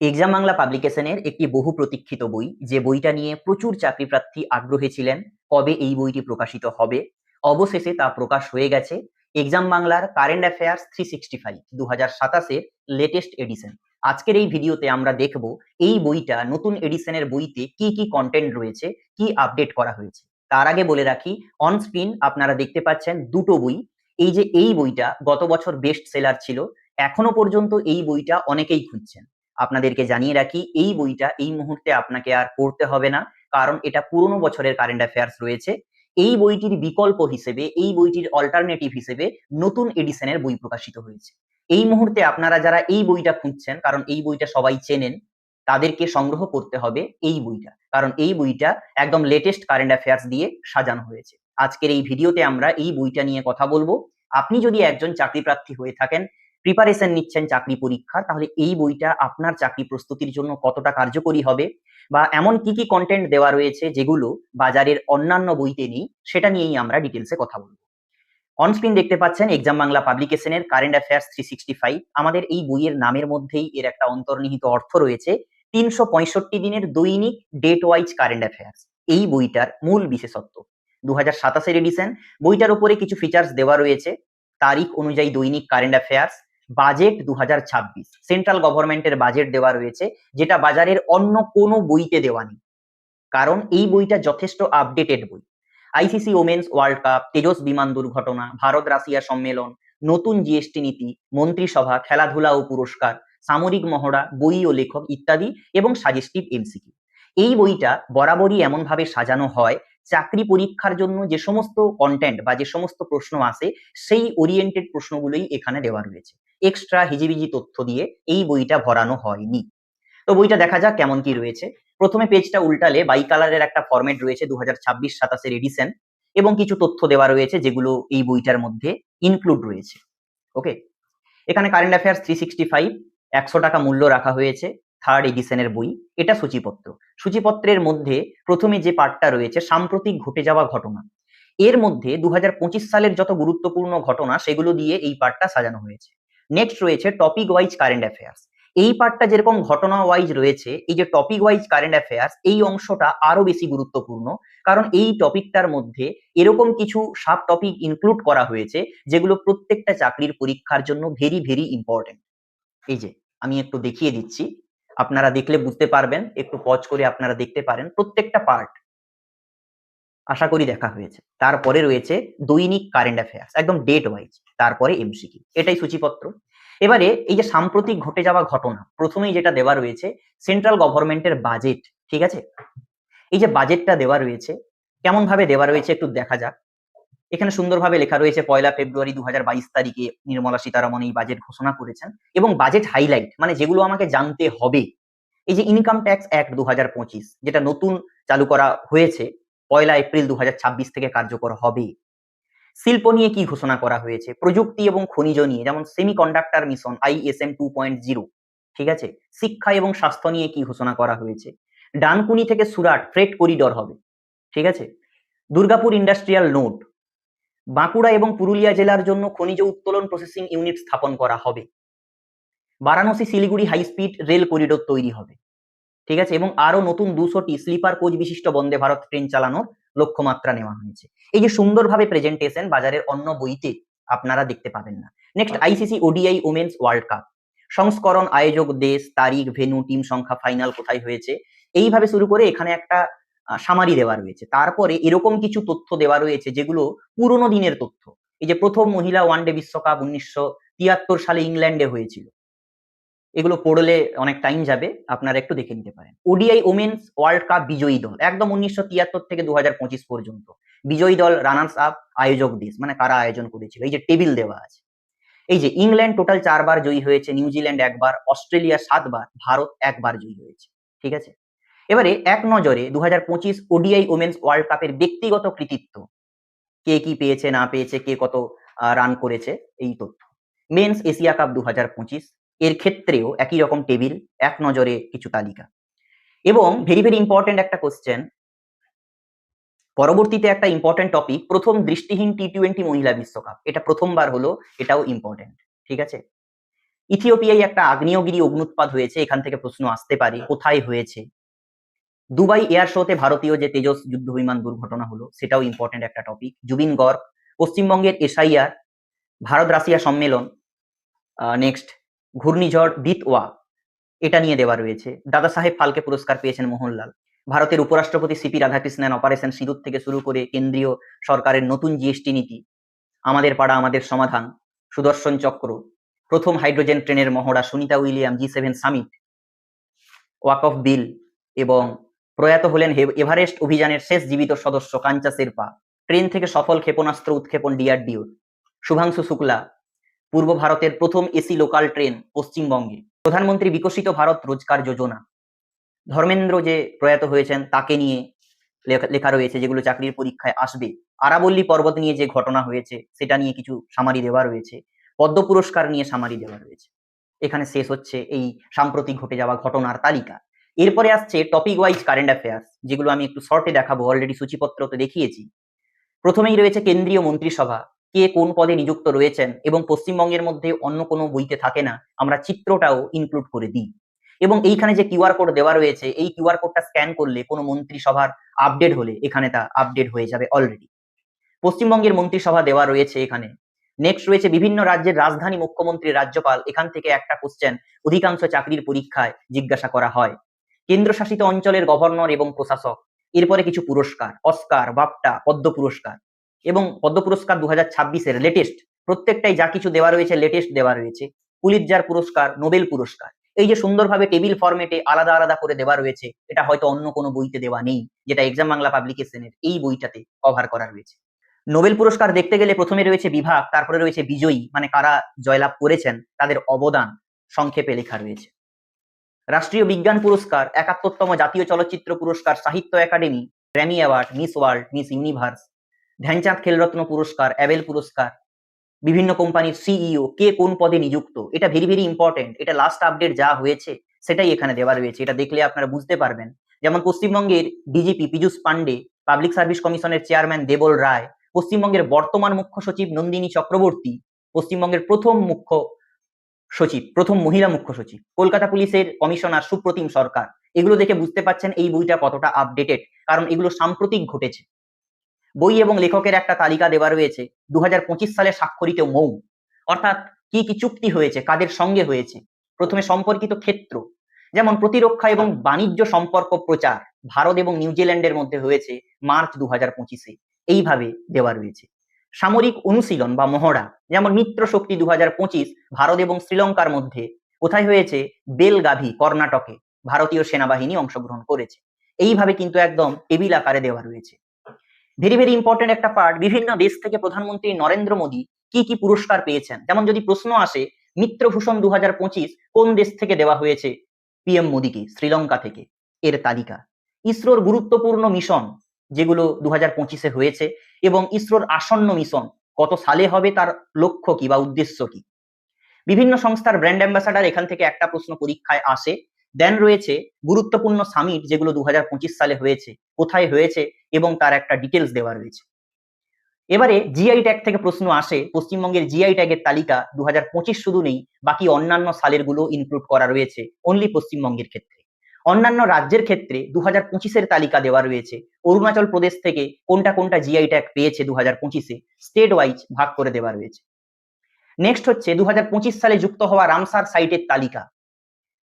Exam Bangla পাবলিকেশনের একটি বহু প্রতীক্ষিত বই, যে বইটা নিয়ে প্রচুর চাকরি প্রার্থী আগ্রহী ছিলেন কবে এই বইটি প্রকাশিত হবে। অবশেষে তা প্রকাশ হয়ে গেছে। এক্সাম বাংলার কারেন্ট অ্যাফেয়ার্স 365 2027-এর লেটেস্ট এডিশন। আজকের এই ভিডিওতে আমরা দেখব এই বইটা নতুন এডিশনের বইতে কি কি কন্টেন্ট রয়েছে, কি আপডেট করা হয়েছে। তার আগে বলে রাখি, অন স্ক্রিন আপনারা দেখতে পাচ্ছেন দুটো বই। এই যে এই বইটা গত বছর বেস্ট সেলার ছিল, এখনো পর্যন্ত এই বইটা অনেকেই খুঁজছেন। আপনাদেরকে জানিয়ে রাখি, এই বইটা এই মুহূর্তে আপনাকে আর পড়তে হবে না, কারণ এটা পুরোনো বছরের কারেন্ট অ্যাফেয়ার্স রয়েছে। এই বইটির বিকল্প হিসেবে, এই বইটির অল্টারনেটিভ হিসেবে নতুন এডিশনের বই প্রকাশিত হয়েছে। এই মুহূর্তে আপনারা যারা এই বইটা খুঁজছেন, কারণ এই বইটা সবাই চেনেন, তাদেরকে সংগ্রহ করতে হবে এই বইটা, কারণ এই বইটা একদম লেটেস্ট কারেন্ট অ্যাফেয়ার্স দিয়ে সাজানো হয়েছে। আজকের এই ভিডিওতে আমরা এই বইটা নিয়ে কথা বলবো। আপনি যদি একজন চাকরি প্রার্থী হয়ে থাকেন, প্রিপারেশন নিচ্ছেন চাকরি পরীক্ষা, তাহলে এই বইটা আপনার চাকরি প্রস্তুতির জন্য কতটা কার্যকরী হবে, বা এমন কি কি কন্টেন্ট দেওয়া রয়েছে যেগুলো বাজারের অন্যান্য বইতে নেই, সেটা নিয়েই আমরা ডিটেলসে কথা বলবো। অন স্ক্রিন দেখতে পাচ্ছেন এক্সাম বাংলা পাবলিকেশনের কারেন্ট অ্যাফেয়ার্স 365। আমাদের এই বইয়ের নামের মধ্যেই এর একটা অন্তর্নিহিত অর্থ রয়েছে। 365 দিনের দৈনিক ডেট ওয়াইজ কারেন্ট অ্যাফেয়ার্স এই বইটার মূল বিশেষত্ব। 2027-এর এডিশন। বইটার উপরে কিছু ফিচার্স দেওয়া রয়েছে। তারিখ অনুযায়ী দৈনিক কারেন্ট অ্যাফেয়ার্স, বাজেট 2026, সেন্ট্রাল গভর্নমেন্টের বাজেট দেওয়া রয়েছে, যেটা বাজারের অন্য কোনো বইতে দেওয়া নেই, কারণ এই বইটা যথেষ্ট আপডেটেড বই। ICC women's world cup, Tejas বিমান দুর্ঘটনা, ভারত রাশিয়া সম্মেলন, নতুন জিএসটি নীতি, মন্ত্রিসভা, খেলাধুলা ও পুরস্কার, সামরিক মহড়া, বই ও লেখক ইত্যাদি, এবং সাজেস্টিভ এমসিকিউ। এই বইটা বরাবরই এমন ভাবে সাজানো হয়, চাকরি পরীক্ষার জন্য যে সমস্ত কন্টেন্ট বা যে সমস্ত প্রশ্ন আসে, সেই ওরিয়েন্টেড প্রশ্নগুলোই এখানে দেওয়া রয়েছে। এক্সট্রা হিজিবিজি তথ্য দিয়ে এই বইটা ভরানো হয়নি। তো বইটা দেখা যাক কেমন কি রয়েছে। প্রথমে পেজটা উল্টালে বাই কালারের একটা ফরম্যাট রয়েছে, 2026-27-এর এডিশন, এবং কিছু তথ্য দেওয়া রয়েছে যেগুলো এই বইটার মধ্যে ইনক্লুড রয়েছে। ওকে, এখানে কারেন্ট অ্যাফেয়ার্স 365 100 টাকা মূল্য রাখা হয়েছে। থার্ড এডিশনের বই। এটা সূচিপত্র। সূচিপত্রের মধ্যে প্রথমে যে পার্টটা রয়েছে, সাম্প্রতিক ঘটে যাওয়া ঘটনা, এর মধ্যে 2025 সালের যত গুরুত্বপূর্ণ ঘটনা সেগুলো দিয়ে এই পার্টটা সাজানো হয়েছে। নেক্সট রয়েছে টপিক ওয়াইজ কারেন্ট অ্যাফেয়ার্স। এই পার্টটা যেরকম ঘটনা ওয়াইজ রয়েছে, এই যে টপিক ওয়াইজ কারেন্ট অ্যাফেয়ার্স, এই অংশটা আরো বেশি গুরুত্বপূর্ণ, কারণ এই টপিকটার মধ্যে এরকম কিছু সাব টপিক ইনক্লুড করা হয়েছে যেগুলো প্রত্যেকটা চাকরির পরীক্ষার জন্য ভেরি ভেরি ইম্পর্টেন্ট। এই যে আমি একটু দেখিয়ে দিচ্ছি, আপনারা দেখলে বুঝতে পারবেন, একটু পজ করে আপনারা দেখতে পারেন প্রত্যেকটা পার্ট। আশা করি দেখা হয়েছে। তারপরে রয়েছে দৈনিক কারেন্ট অ্যাফেয়ার্স, একদম ডেট ওয়াইজ, তারপরে এমসিকিউ। এটাই সূচিপত্র। এবারে এই যে সাম্প্রতিক ঘটে যাওয়া ঘটনা, প্রথমেই যেটা দেওয়া রয়েছে সেন্ট্রাল গভর্নমেন্টের বাজেট। ঠিক আছে, এই যে বাজেটটা দেওয়া রয়েছে, কেমন ভাবে দেওয়া রয়েছে একটু দেখা যাক। এখানে সুন্দরভাবে লেখা রয়েছে 1 ফেব্রুয়ারি 2022 তারিখে নির্মলা সীতারামন এই বাজেট ঘোষণা করেছেন, এবং বাজেট হাইলাইট মানে যেগুলো আমাকে জানতে হবে, এই যে ইনকাম ট্যাক্স অ্যাক্ট 2025, যেটা নতুন চালু করা হয়েছে, 1 এপ্রিল 2026 থেকে কার্যকর হবে। শিল্প নিয়ে কি ঘোষণা করা হয়েছে, প্রযুক্তি এবং খনিজ নিয়ে, যেমন সেমিকন্ডাক্টর মিশন ISM 2.0। ঠিক আছে, শিক্ষা এবং স্বাস্থ্য নিয়ে কি ঘোষণা করা হয়েছে, ডানকুনি থেকে সুরাট ফ্রেট করিডর হবে। ঠিক আছে, দুর্গাপুর ইন্ডাস্ট্রিয়াল নোড, বাঁকুড়া এবং পুরুলিয়া জেলার জন্য খনিজ উত্তোলন প্রসেসিং ইউনিট স্থাপন করা হবে। Varanasi Siliguri high speed rail corridor তৈরি হবে। ঠিক আছে, এবং আরো নতুন 200টি স্লিপার কোচ বিশিষ্ট বন্দে ভারত ট্রেন চালানোর লক্ষ্যমাত্রা নেওয়া হয়েছে। এই যে সুন্দরভাবে প্রেজেন্টেশন, বাজারের অন্য বইতে আপনারা দেখতে পাবেন না। Next ICC ODI women's world cup, সংস্করণ, আয়োজক দেশ, তারিখ, ভেন্যু, টিম সংখ্যা, ফাইনাল কোথায় হয়েছে, এইভাবে শুরু করে এখানে একটা সামারি দেওয়া রয়েছে। তারপরে এরকম কিছু তথ্য দেওয়া রয়েছে যেগুলো পুরোনো দিনের তথ্য। এই যে প্রথম মহিলা ওয়ানডে বিশ্বকাপ 1973 সালে ইংল্যান্ডে হয়েছিল, এগুলো পড়লে অনেক টাইম যাবে, আপনারা একটু দেখে নিতে পারেন। ওডিআই ওমেন্স ওয়ার্ল্ড কাপ বিজয়ী দল, একদম 1973 থেকে 2025 পর্যন্ত বিজয়ী দল, রানার্স আপ, আয়োজক দেশ, মানে কারা আয়োজন করেছিল, এই যে টেবিল দেওয়া আছে। এই যে ইংল্যান্ড টোটাল 4 বার জয়ী হয়েছে, নিউজিল্যান্ড 1 বার, অস্ট্রেলিয়া 7 বার, ভারত 1 বার জয়ী হয়েছে। ঠিক আছে, এবারে এক নজরে 2025 ওডিআই ওমেন্স ওয়ার্ল্ড কাপের ব্যক্তিগত কৃতিত্ব, কে কি পেয়েছে না পেয়েছে, কে কত রান করেছে, এই তথ্য। মেন্স এশিয়া কাপ 2025, এর ক্ষেত্রেও একই রকম টেবিল, এক নজরে কিছু তালিকা। এবং ভেরি ভেরি ইম্পর্টেন্ট একটা কোশ্চেন, পরবর্তীতে একটা ইম্পর্টেন্ট টপিক, প্রথম দৃষ্টিহীন T20 মহিলা বিশ্বকাপ, এটা প্রথমবার হলো, এটাও ইম্পর্টেন্ট। ঠিক আছে, ইথিওপিয়ায় একটা আগ্নেয়গিরি অগ্নুৎপাত হয়েছে, এখান থেকে প্রশ্ন আসতে পারে কোথায় হয়েছে। দুবাই এয়ার শোতে ভারতীয় যে তেজস যুদ্ধ বিমান দুর্ঘটনা হলো সেটাও ইম্পর্টেন্ট একটা টপিক। জুবিন গর্গ, পশ্চিমবঙ্গের এসআইআর, ভারত রাশিয়া সম্মেলন, নেক্সট ঘূর্ণিঝড় দিতওয়া, এটা নিয়ে দেওয়া রয়েছে। দাদা সাহেব ফালকে পুরস্কার পেয়েছেন মোহনলাল। ভারতের উপরাষ্ট্রপতি সিপি রাধাকৃষ্ণন অপারেশন সিঁদুর থেকে শুরু করে কেন্দ্রীয় সরকারের নতুন জিএসটি নীতি, আমাদের পাড়া আমাদের সমাধান, সুদর্শন চক্র, প্রথম হাইড্রোজেন ট্রেনের মহড়া সুনিতা উইলিয়াম, G7 সামিট, ওয়াকফ বিল এবং প্রয়াত হলেন এভারেস্ট অভিযানের শেষ জীবিত সদস্য কাঞ্চা শেরপা, ট্রেন থেকে সফল ক্ষেপণাস্ত্র উৎক্ষেপণ ডিআরডিও, শুভাংশু শুক্লা, পূর্ব ভারতের প্রথম এসি লোকাল ট্রেন পশ্চিমবঙ্গে, প্রধানমন্ত্রী বিকশিত ভারত রোজগার যোজনা, ধর্মেন্দ্র যে প্রয়াত হয়েছেন তাকে নিয়ে লেখা রয়েছে যেগুলো চাকরির পরীক্ষায় আসবে। আরাবল্লী পর্বত নিয়ে যে ঘটনা হয়েছে সেটা নিয়ে কিছু সামারি দেওয়া রয়েছে। পদ্ম পুরস্কার নিয়ে সামারি দেওয়া রয়েছে। এখানে শেষ হচ্ছে এই সাম্প্রতিক ঘটে যাওয়া ঘটনার তালিকা। এরপরে আসছে টপিক ওয়াইজ কারেন্ট অ্যাফেয়ার্স, যেগুলো আমি একটু শর্টে দেখাবো, অলরেডি সূচিপত্র তো দেখিয়েছি। প্রথমেই রয়েছে কেন্দ্রীয় মন্ত্রিসভা, কে কোন পদে নিযুক্ত রয়েছেন এবং পশ্চিমবঙ্গের মধ্যে অন্য কোনো বইতে থাকে না, আমরা চিত্রটাও ইনক্লুড করে দিই। এবং এইখানে যে কিউআর কোড দেওয়া রয়েছে, এই কিউআর কোডটা স্ক্যান করলে কোনো মন্ত্রিসভার আপডেট হলে এখানে তা আপডেট হয়ে যাবে অলরেডি। পশ্চিমবঙ্গের মন্ত্রিসভা দেওয়া রয়েছে এখানে। নেক্সট রয়েছে বিভিন্ন রাজ্যের রাজধানী, মুখ্যমন্ত্রী, রাজ্যপাল, এখান থেকে একটা কোশ্চেন অধিকাংশ চাকরির পরীক্ষায় জিজ্ঞাসা করা হয়। কেন্দ্রশাসিত অঞ্চলের গভর্নর এবং প্রশাসক, এরপরে কিছু পুরস্কার, অস্কার, বাফটা, পদ্ম পুরস্কার এবং পদ্ম পুরস্কার 2026-এর লেটেস্ট, প্রত্যেকটাই যা কিছু দেওয়া রয়েছে লেটেস্ট দেওয়া রয়েছে। পুলিৎজার পুরস্কার, নোবেল পুরস্কার, এই যে সুন্দরভাবে টেবিল ফরম্যাটে আলাদা আলাদা করে দেওয়া রয়েছে, এটা হয়তো অন্য কোনো বইতে দেওয়া নেই, যেটা এক্সাম বাংলা পাবলিকেশনের এই বইটাতে কভার করা রয়েছে। নোবেল পুরস্কার দেখতে গেলে প্রথমে রয়েছে বিভাগ, তারপরে রয়েছে বিজয়ী, মানে কারা জয়লাভ করেছেন তাদের অবদান সংক্ষেপে লেখা রয়েছে। রাষ্ট্রীয় বিজ্ঞান পুরস্কার, 71তম জাতীয় চলচ্চিত্র পুরস্কার, Sahitya Akademi, Grammy Award, Miss World, Miss Universe, Dhyan Chand Khel Ratna পুরস্কার, অ্যাবেল পুরস্কার, বিভিন্ন কোম্পানির সিইও কে কোন পদে নিযুক্ত, এটা ভেরি ভেরি ইম্পর্টেন্ট। এটা লাস্ট আপডেট যা হয়েছে সেটাই এখানে দেওয়া রয়েছে, এটা দেখলে আপনারা বুঝতে পারবেন। যেমন পশ্চিমবঙ্গের DGP Piyush Pandey, public service কমিশনের চেয়ারম্যান দেবল রায়, পশ্চিমবঙ্গের বর্তমান মুখ্য সচিব নন্দিনী চক্রবর্তী, পশ্চিমবঙ্গের প্রথম মুখ্য সচিব, প্রথম মহিলা মুখ্য সচিব, কলকাতা পুলিশের কমিশনার সুপ্রতিম সরকার। এগুলো দেখে বুঝতে পারছেন এই বইটা কতটা আপডেটেড, কারণ এগুলো সাম্প্রতিক ঘটেছে। বই এবং লেখকের একটা তালিকা দেওয়া রয়েছে। 2025 সালে স্বাক্ষরিত মৌ, অর্থাৎ কি কি চুক্তি হয়েছে, কাদের সঙ্গে হয়েছে। প্রথমে সম্পর্কিত ক্ষেত্র, যেমন প্রতিরক্ষা এবং বাণিজ্য সম্পর্ক প্রচার ভারত এবং নিউজিল্যান্ডের মধ্যে হয়েছে মার্চ 2025-এ, এইভাবে দেওয়া রয়েছে। সামরিক অনুশীলন বা মহড়া, যেমন মিত্র শক্তি 2025 ভারত এবং শ্রীলঙ্কার মধ্যে কোথায় হয়েছে, বেলগাভি, কর্ণাটকে ভারতীয় সেনাবাহিনী অংশগ্রহণ করেছে। এইভাবে কিন্তু একদম টেবিল আকারে দেওয়া রয়েছে। ভেরি ভেরি ইম্পর্টেন্ট একটা পার্ট, বিভিন্ন দেশ থেকে প্রধানমন্ত্রী নরেন্দ্র মোদী কি কি পুরস্কার পেয়েছেন। যেমন যদি প্রশ্ন আসে মিত্রভূষণ 2025 কোন দেশ থেকে দেওয়া হয়েছে পিএম মোদীকে, শ্রীলঙ্কা থেকে, এর তালিকা। ইসরোর গুরুত্বপূর্ণ মিশন যেগুলো 2025-এ হয়েছে এবং ইসরোর আসন্ন মিশন কত সালে হবে, তার লক্ষ্য কি বা উদ্দেশ্য কি। বিভিন্ন সংস্থার ব্র্যান্ড অ্যাম্বাসাডার, এখান থেকে একটা প্রশ্ন পরীক্ষায় আসে। দেন রয়েছে গুরুত্বপূর্ণ সামিট যেগুলো 2025 সালে হয়েছে, কোথায় হয়েছে এবং তার একটা ডিটেলস দেওয়া রয়েছে। এবারে জিআই ট্যাগ থেকে প্রশ্ন আসে, পশ্চিমবঙ্গের জিআই ট্যাগের তালিকা 2025 শুধু নেই, বাকি অন্যান্য সালের গুলো ইনক্লুড করা রয়েছে অনলি পশ্চিমবঙ্গের ক্ষেত্রে। অন্যান্য রাজ্যের ক্ষেত্রে 2025-এর তালিকা দেওয়া রয়েছে। অরুণাচল প্রদেশ থেকে কোনটা কোনটা জিআই ট্যাগ পেয়েছে 2025-এ, স্টেট ওয়াইজ ভাগ করে দেওয়া রয়েছে। নেক্সট হচ্ছে 2025 সালে যুক্ত হওয়া রামসার সাইটের তালিকা,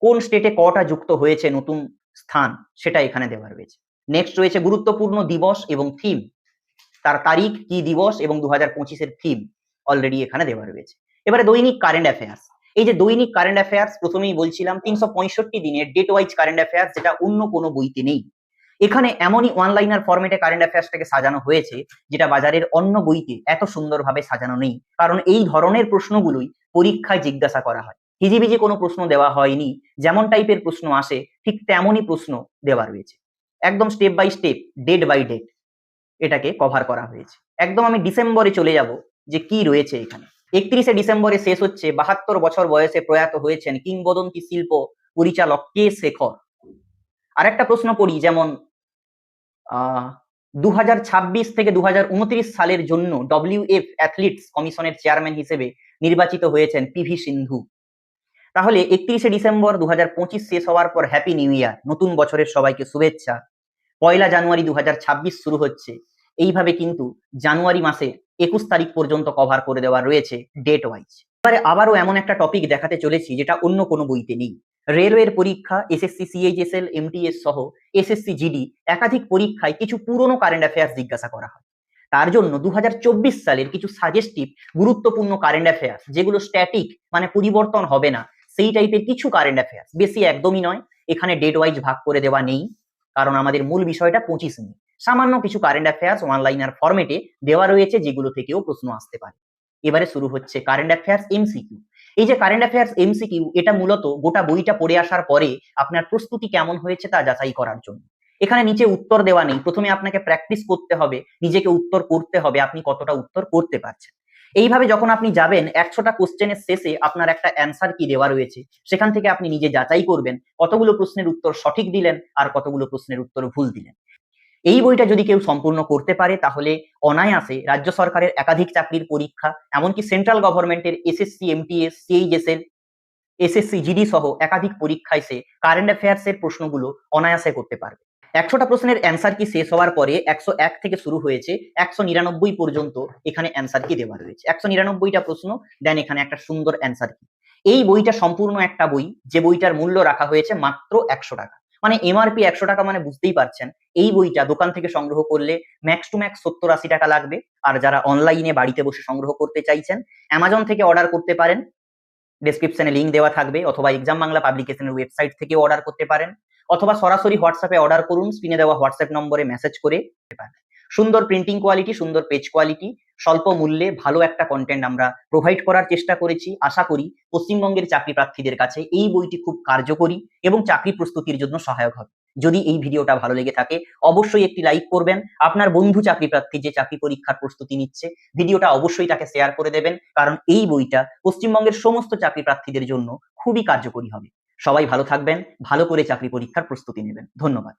কোন স্টেটে কটা যুক্ত হয়েছে নতুন স্থান, সেটা এখানে দেওয়া রয়েছে। নেক্সট রয়েছে গুরুত্বপূর্ণ দিবস এবং থিম, তার তারিখ কি দিবস এবং 2025-এর থিম অলরেডি এখানে দেওয়া রয়েছে। এবারে দৈনিক কারেন্ট অ্যাফেয়ার্স, এই যে দৈনিক কারেন্ট অ্যাফেয়ার্স প্রথমেই বলছিলাম 365 দিনের ডেট ওয়াইজ কারেন্ট অ্যাফেয়ার্স, যেটা অন্য কোনো বইতে নেই। এখানে এমনই ওয়ান লাইনার ফরম্যাটে কারেন্ট অ্যাফেয়ার্সটাকে সাজানো হয়েছে যেটা বাজারের অন্য বইতে এত সুন্দরভাবে সাজানো নেই, কারণ এই ধরনের প্রশ্নগুলোই পরীক্ষায় জিজ্ঞাসা করা হয়। হিজিবিজি কোনো প্রশ্ন দেওয়া হয়নি, যেমন টাইপের প্রশ্ন আসে ঠিক তেমনই প্রশ্ন দেওয়া রয়েছে, একদম step by step, date by date এটাকে কভার করা হয়েছে। একদম আমি ডিসেম্বরে চলে যাব যে কি রয়েছে এখানে। 31শে ডিসেম্বরে শেষ হচ্ছে 72 বছর বয়সে প্রয়াত হয়েছেন কিংবদন্তি শিল্প পরিচালক কে শেখর। আরেকটা প্রশ্ন পড়ি, যেমন 2026 থেকে 2029 সালের জন্য WF অ্যাথলিটস কমিশনের চেয়ারম্যান হিসেবে নির্বাচিত হয়েছেন পিভি সিন্ধু। তাহলে 31শে ডিসেম্বর 2025 শেষ হওয়ার পর হ্যাপি নিউ ইয়ার, নতুন বছরের সবাইকে শুভেচ্ছা। 1লা জানুয়ারি 2026 শুরু হচ্ছে। এইভাবে কিন্তু জানুয়ারি মাসের 21 তারিখ পর্যন্ত কভার করে দেওয়া রয়েছে ডেট ওয়াইজ। এবারে আবারও এমন একটা টপিক দেখাতে চলেছি যেটা অন্য কোনো বইতে নেই। রেলওয়ের পরীক্ষা, এসএসসি সিএইচএসএল, এমটিএস সহ এসএসসি জিডি একাধিক পরীক্ষায় কিছু পুরনো কারেন্ট অ্যাফেয়ার্স জিজ্ঞাসা করা হয়। তার জন্য 2024 সালের কিছু সাজেস্টিভ গুরুত্বপূর্ণ কারেন্ট অ্যাফেয়ার্স, যেগুলো স্ট্যাটিক মানে পরিবর্তন হবে না, সেই টাইপের কিছু কারেন্ট অ্যাফেয়ার্স, বেশি একদমই নয়, এখানে ডেট ওয়াইজ ভাগ করে দেওয়া নেই, কারণ আমাদের মূল বিষয়টা 25 নিয়ে। সামান্য কিছু কারেন্ট অ্যাফেয়ার্স ওয়ান লাইনার ফরম্যাটে দেওয়া রয়েছে, যেগুলো থেকেও প্রশ্ন আসতে পারে। এবারে শুরু হচ্ছে কারেন্ট অ্যাফেয়ার্স এমসিকিউ। এই যে কারেন্ট অ্যাফেয়ার্স এমসিকিউ, এটা মূলত গোটা বইটা পড়ে আসার পরে আপনার প্রস্তুতি কেমন হয়েছে তা যাচাই করার জন্য। এখানে নিচে উত্তর দেওয়া নেই, প্রথমে আপনাকে প্র্যাকটিস করতে হবে, নিজেকে উত্তর করতে হবে আপনি কতটা উত্তর করতে পারছেন। এইভাবে যখন আপনি যাবেন 100টা কোশ্চেনের শেষে আপনার একটা অ্যান্সার কি দেওয়া রয়েছে, সেখান থেকে আপনি নিজে যাচাই করবেন কতগুলো প্রশ্নের উত্তর সঠিক দিলেন আর কতগুলো প্রশ্নের উত্তর ভুল দিলেন। এই বইটা যদি কেউ সম্পূর্ণ করতে পারে তাহলে অনায়াসে রাজ্য সরকারের একাধিক চাকরির পরীক্ষা, এমনকি সেন্ট্রাল গভর্নমেন্টের SSC, MTS, CHSL, SSC GD সহ একাধিক পরীক্ষায় সে কারেন্ট অ্যাফেয়ার্স এর প্রশ্নগুলো অনায়াসে করতে পারবে। 100টা প্রশ্নের অ্যান্সার কি শেষ হওয়ার পরে 101 থেকে শুরু হয়েছে 199 পর্যন্ত এখানে অ্যান্সার কি দেওয়া রয়েছে। 199টা প্রশ্ন, দেন এখানে একটা সুন্দর অ্যান্সার কি। এই বইটা সম্পূর্ণ একটা বই, যে বইটার মূল্য রাখা হয়েছে মাত্র 100 টাকা। মানে এমআরপি 100 টাকা, মানে বুঝতেই পারছেন এই বইটা দোকান থেকে সংগ্রহ করলে ম্যাক্স টু ম্যাক্স 70-80 টাকা লাগবে। আর যারা অনলাইনে বাড়িতে বসে সংগ্রহ করতে চাইছেন, অ্যামাজন থেকে অর্ডার করতে পারেন, ডেসক্রিপশনে লিংক দেওয়া থাকবে, অথবা এক্সাম বাংলা পাবলিকেশনের ওয়েবসাইট থেকে অর্ডার করতে পারেন, অথবা সরাসরি হোয়াটসঅ্যাপে অর্ডার করুন, স্ক্রিনে দেওয়া হোয়াটসঅ্যাপ নম্বরে মেসেজ করে পারেন। সুন্দর প্রিন্টিং কোয়ালিটি, সুন্দর পেজ কোয়ালিটি, স্বল্প মূল্যে ভালো একটা কন্টেন্ট আমরা প্রোভাইড করার চেষ্টা করেছি। আশা করি পশ্চিমবঙ্গের চাকরি প্রার্থীদের কাছে এই বইটি খুব কার্যকরী এবং চাকরি প্রস্তুতির জন্য সহায়ক হবে। যদি এই ভিডিওটা ভালো লেগে থাকে অবশ্যই একটি লাইক করবেন। আপনার বন্ধু চাকরি প্রার্থী যে চাকরি পরীক্ষার প্রস্তুতি নিচ্ছে, ভিডিওটা অবশ্যই তাকে শেয়ার করে দেবেন, কারণ এই বইটা পশ্চিমবঙ্গের সমস্ত চাকরি প্রার্থীদের জন্য খুবই কার্যকরী হবে। সবাই ভালো থাকবেন, ভালো করে চাকরি পরীক্ষার প্রস্তুতি নেবেন। ধন্যবাদ।